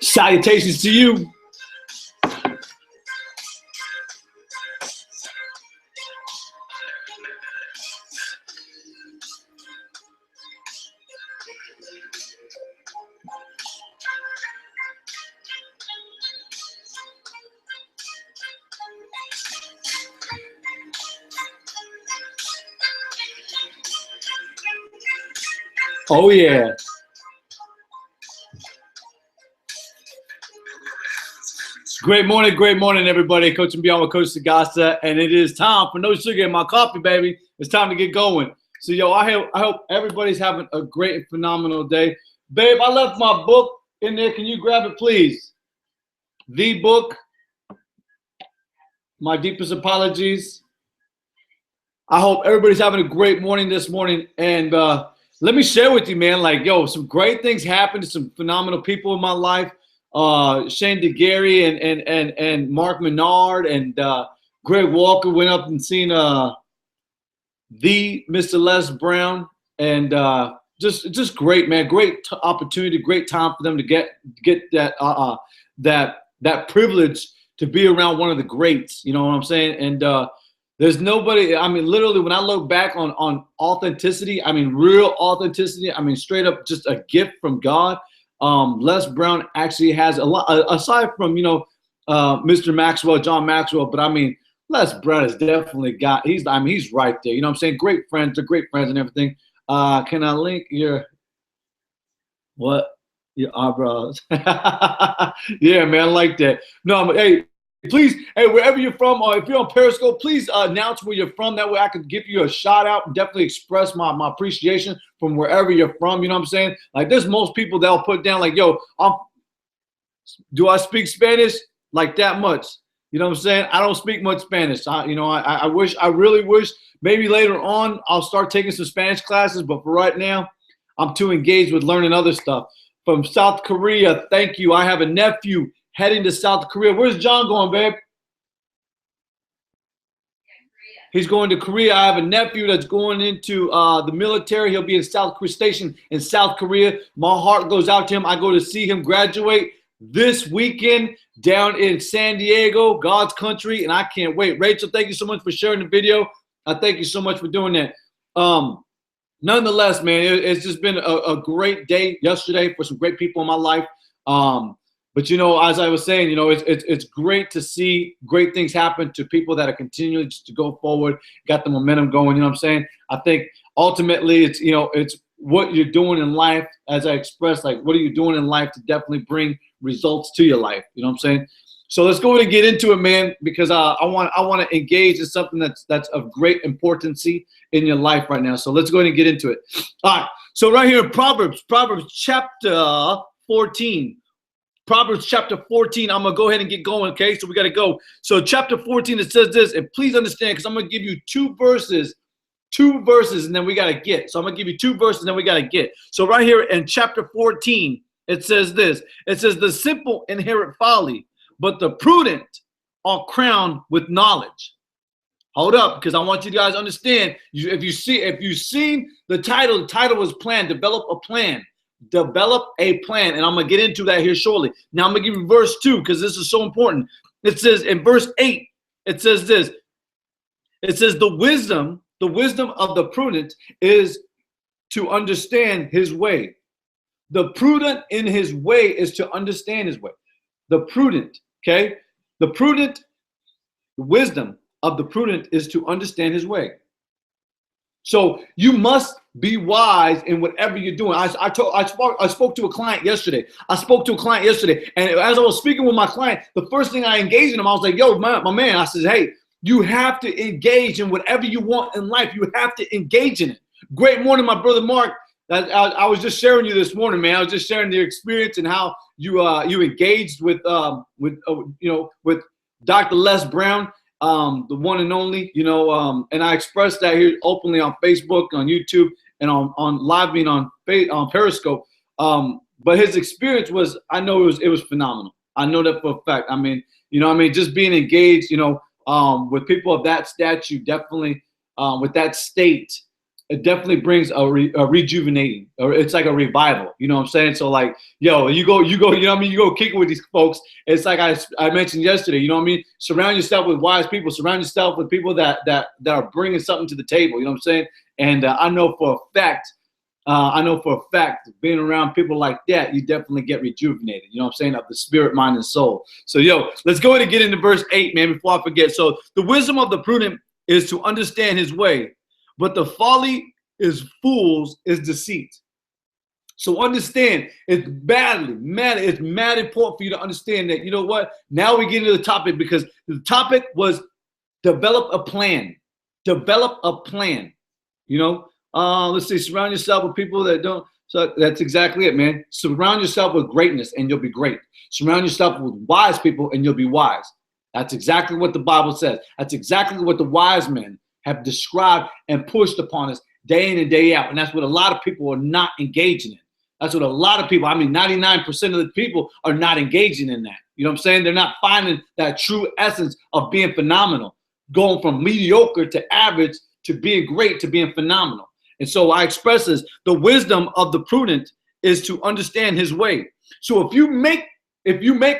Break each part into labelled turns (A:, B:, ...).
A: Salutations to you. Oh, yeah. Great morning, everybody. Coach and Beyond with Coach Sagasta, and it is time for no sugar in my coffee, baby. It's time to get going. So, yo, I hope everybody's having a great and phenomenal day. Babe, I left my book in there. Can you grab it, please? The book, My Deepest Apologies. I hope everybody's having a great morning this morning, and let me share with you, man, like, yo, some great things happened to some phenomenal people in my life. Shane DeGarry and Mark Menard and Greg Walker went up and seen the Mr. Les Brown, and just great, man. Great opportunity, great time for them to get that privilege to be around one of the greats. You know what I'm saying? And there's nobody. I mean, literally, when I look back on authenticity, I mean, real authenticity. I mean, straight up, just a gift from God. Les Brown actually has a lot, aside from, Mr. Maxwell, John Maxwell, but I mean, Les Brown has definitely he's right there. You know what I'm saying? Great friends, they're great friends and everything. Can I link your eyebrows? Yeah, man, I like that. No, hey, please, hey, wherever you're from, or if you're on Periscope, please announce where you're from. That way I can give you a shout out and definitely express my appreciation from wherever you're from. You know what I'm saying? Like, there's most people that'll put down like, yo, do I speak Spanish? Like that much. You know what I'm saying? I don't speak much Spanish. I really wish maybe later on I'll start taking some Spanish classes, but for right now, I'm too engaged with learning other stuff. From South Korea, thank you. I have a nephew heading to South Korea. Where's John going, babe? He's going to Korea. I have a nephew that's going into the military. He'll be in South Korea Station in South Korea. My heart goes out to him. I go to see him graduate this weekend down in San Diego, God's country, and I can't wait. Rachel, thank you so much for sharing the video. I thank you so much for doing that. Nonetheless, man, it's just been a great day yesterday for some great people in my life. But, as I was saying, it's great to see great things happen to people that are continuing just to go forward, got the momentum going. You know what I'm saying? I think ultimately it's what you're doing in life, as I expressed, like, what are you doing in life to definitely bring results to your life? You know what I'm saying? So let's go ahead and get into it, man, because I want to engage in something that's of great importance in your life right now. So let's go ahead and get into it. All right. So right here in Proverbs chapter 14. Proverbs chapter 14, I'm going to go ahead and get going, okay? So we got to go. So chapter 14, it says this, and please understand, because I'm going to give you two verses, and then we got to get. So I'm going to give you two verses, and then we got to get. So right here in chapter 14, it says this. It says, the simple inherit folly, but the prudent are crowned with knowledge. Hold up, because I want you guys to understand. If you've seen the title was plan, develop a plan. Develop a plan, and I'm going to get into that here shortly. Now I'm going to give you verse 2 because this is so important. It says in verse 8, it says this. It says the wisdom of the prudent is to understand his way. The prudent in his way is to understand his way. The prudent, okay? The wisdom of the prudent is to understand his way. So you must be wise in whatever you're doing. I spoke to a client yesterday. And as I was speaking with my client, the first thing I engaged in him, I was like, yo, my man, I said, hey, you have to engage in whatever you want in life. You have to engage in it. Great morning, my brother Mark. I was just sharing you this morning, man. I was just sharing the experience and how you engaged with Dr. Les Brown. the one and only, and I expressed that here openly on Facebook, on YouTube, and on live being on Periscope. But his experience was, I know it was phenomenal. I know that for a fact. I mean, just being engaged, with people of that stature, definitely, with that state, it definitely brings a rejuvenating, or it's like a revival. You know what I'm saying? So like, yo, you go, you know what I mean? You go kick it with these folks. It's like I mentioned yesterday, you know what I mean? Surround yourself with wise people. Surround yourself with people that are bringing something to the table. You know what I'm saying? And I know for a fact, being around people like that, you definitely get rejuvenated, you know what I'm saying, of the spirit, mind, and soul. So, let's go ahead and get into verse 8, man, before I forget. So, the wisdom of the prudent is to understand his way, but the folly is fools is deceit. So, understand, it's mad important for you to understand that, you know what, now we get into the topic, because the topic was develop a plan. Develop a plan, let's see, surround yourself with people that don't. So that's exactly it, man. Surround yourself with greatness and you'll be great. Surround yourself with wise people and you'll be wise. That's exactly what the Bible says. That's exactly what the wise men have described and pushed upon us day in and day out. And that's what a lot of people are not engaging in. That's what a lot of people, 99% of the people are not engaging in that. You know what I'm saying? They're not finding that true essence of being phenomenal, going from mediocre to average to being great to being phenomenal. And so I express this: the wisdom of the prudent is to understand his way. So if you make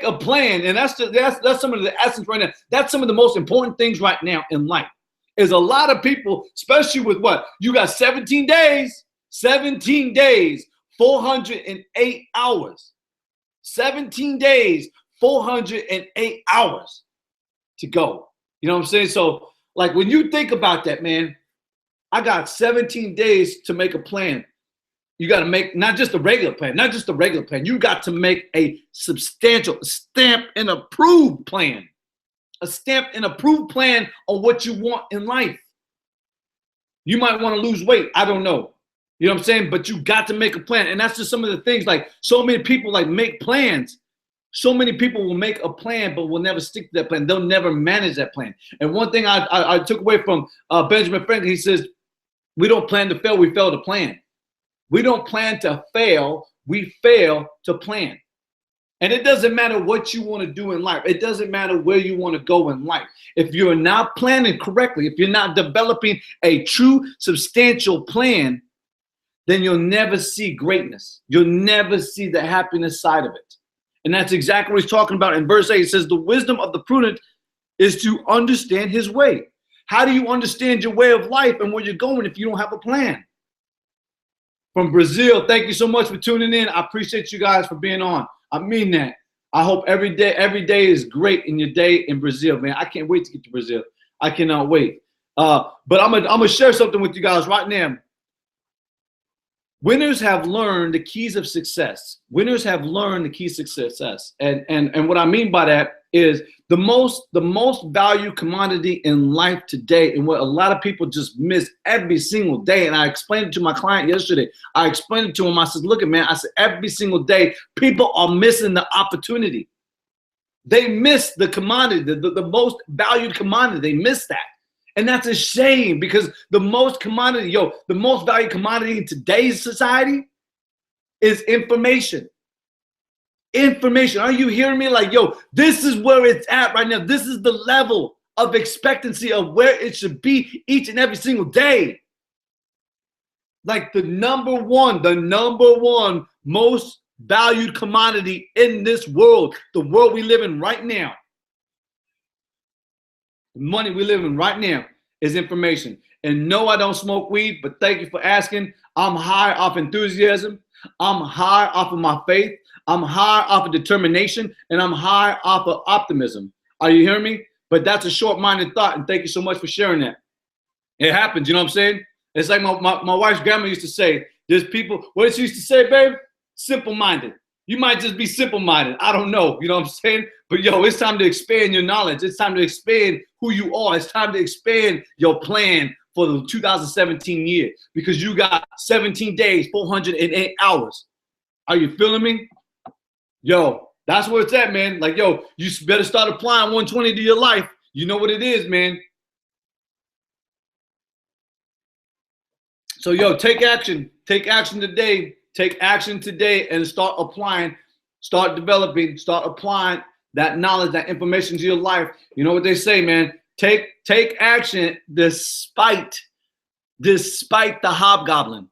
A: a plan, and that's some of the essence right now. That's some of the most important things right now in life. Is a lot of people, especially with what you got, 17 days, 408 hours, 17 days, 408 hours to go. You know what I'm saying? So like when you think about that, man. I got 17 days to make a plan. You got to make not just a regular plan. You got to make a substantial stamp and approved plan. A stamped and approved plan on what you want in life. You might want to lose weight. I don't know. You know what I'm saying? But you got to make a plan. And that's just some of the things, like so many people like make plans. So many people will make a plan, but will never stick to that plan. They'll never manage that plan. And one thing I took away from Benjamin Franklin, he says, we don't plan to fail, we fail to plan. We don't plan to fail, we fail to plan. And it doesn't matter what you want to do in life. It doesn't matter where you want to go in life. If you're not planning correctly, if you're not developing a true substantial plan, then you'll never see greatness. You'll never see the happiness side of it. And that's exactly what he's talking about in verse 8. It says, the wisdom of the prudent is to understand his way. How do you understand your way of life and where you're going if you don't have a plan? From Brazil, thank you so much for tuning in. I appreciate you guys for being on. I mean that. I hope every day is great in your day in Brazil, man. I can't wait to get to Brazil. I cannot wait. But I'm gonna share something with you guys right now. Winners have learned the keys of success. Winners have learned the keys of success. And what I mean by that is the most valued commodity in life today, and what a lot of people just miss every single day. And I explained it to my client yesterday. I explained it to him. I said, look, man, I said, every single day, people are missing the opportunity. They miss the commodity, the most valued commodity. They miss that. And that's a shame, because the most valued commodity in today's society is information. Information. Are you hearing me? Like, this is where it's at right now. This is the level of expectancy of where it should be each and every single day. Like the number one most valued commodity in this world, the world we live in right now. The money we live in right now is information. And no, I don't smoke weed, but thank you for asking. I'm high off enthusiasm. I'm high off of my faith. I'm high off of determination, and I'm high off of optimism. Are you hearing me? But that's a short-minded thought, and thank you so much for sharing that. It happens, you know what I'm saying? It's like my wife's grandma used to say, there's people, what did she used to say, babe? Simple-minded. You might just be simple-minded. I don't know, you know what I'm saying? But it's time to expand your knowledge. It's time to expand who you are. It's time to expand your plan for the 2017 year, because you got 17 days, 408 hours. Are you feeling me? That's where it's at, man. Like, you better start applying 120 to your life. You know what it is, man. So, yo, take action. Take action today. Take action today and start applying, start developing, start applying that knowledge, that information to your life. You know what they say, man? Take action despite the hobgoblin.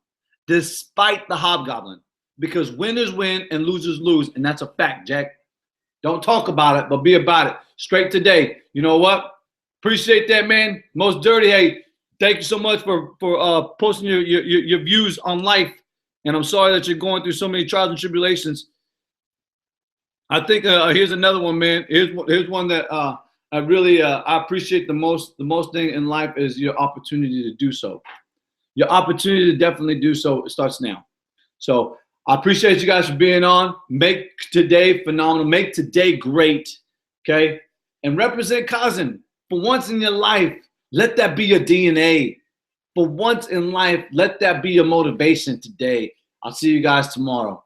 A: Despite the hobgoblin. Because winners win and losers lose. And that's a fact, Jack. Don't talk about it, but be about it. Straight today. You know what? Appreciate that, man. Most Dirty. Hey, thank you so much for posting your views on life. And I'm sorry that you're going through so many trials and tribulations. I think here's another one, man. Here's one that I really I appreciate the most. The most thing in life is your opportunity to do so. Your opportunity to definitely do so starts now. So I appreciate you guys for being on. Make today phenomenal. Make today great. Okay, and represent Cousin for once in your life. Let that be your DNA. For once in life, let that be your motivation today. I'll see you guys tomorrow.